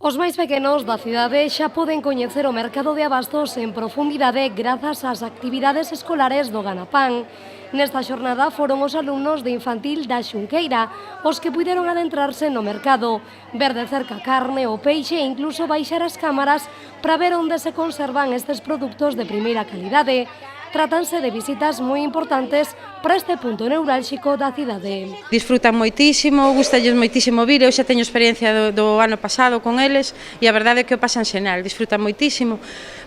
Os máis pequenos da cidade xa poden coñecer o mercado de abastos en profundidade grazas ás actividades escolares do Ganapán. Nesta xornada foron os alumnos de infantil da Xunqueira os que puideron adentrarse no mercado, ver de cerca a carne, o peixe e incluso baixar as cámaras para ver onde se conservan estes produtos de primeira calidade. Trátanse de visitas moi importantes para este punto neurálxico da cidade. Disfrutan moitísimo, gustalles moitísimo vir, eu xa teño experiencia do ano pasado con eles e a verdade é que o pasan xenal, disfrutan moitísimo.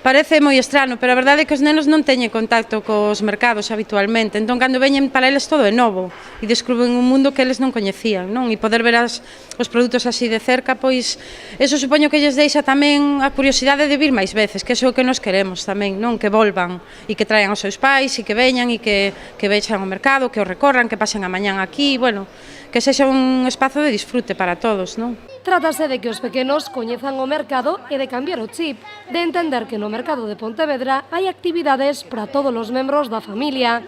Parece moi estrano, pero a verdade é que os nenos non teñen contacto cos mercados habitualmente, entón cando veñen para eles todo é novo e descubren un mundo que eles non coñecían, non? E poder ver os produtos así de cerca, pois, eso supoño que lles deixa tamén a curiosidade de vir máis veces, que é o que nos queremos tamén, non? Que volvan e que traian os seus pais e que veñan e que vexan o mercado, que o recorran, que pasen a mañán aquí, bueno, que sexa un espazo de disfrute para todos, non? Trátase de que os pequenos coñezan o mercado e de cambiar o chip, de entender que no mercado de Pontevedra hai actividades para todos os membros da familia.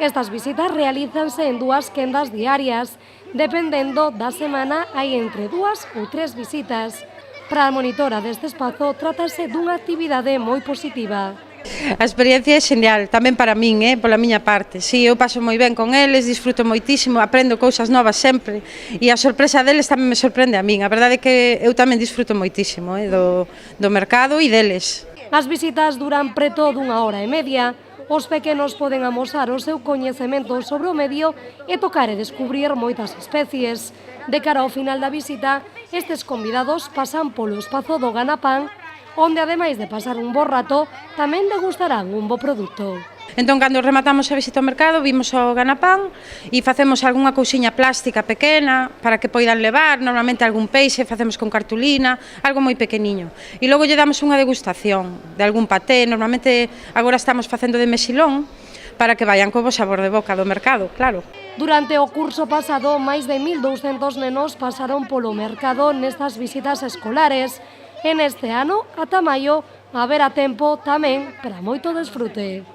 Estas visitas realízanse en 2 quendas diarias, dependendo da semana hai entre 2 ou 3 visitas. Para a monitora deste espazo, trátase dunha actividade moi positiva. A experiencia é genial, tamén para min, pola miña parte. Si, eu paso moi ben con eles, disfruto moitísimo, aprendo cousas novas sempre e a sorpresa deles tamén me sorprende a min. A verdade é que eu tamén disfruto moitísimo do mercado e deles. As visitas duran preto d'1 hora e media. Os pequenos poden amosar o seu coñecemento sobre o medio e tocar e descubrir moitas especies. De cara ao final da visita, estes convidados pasan polo espazo do Ganapán, onde ademais de pasar un bo rato, tamén degustarán un bo produto. Entón, cando rematamos a visita ao mercado, vimos o Ganapán e facemos algunha cousiña plástica pequena para que poidan levar, normalmente algún peixe, facemos con cartulina, algo moi pequeniño. E logo lle damos unha degustación de algún paté, normalmente agora estamos facendo de mexilón, para que vayan co bo sabor de boca do mercado, claro. Durante o curso pasado, máis de 1.200 nenos pasaron polo mercado nestas visitas escolares. En este ano, ata maio, haberá tempo tamén para moito desfrute.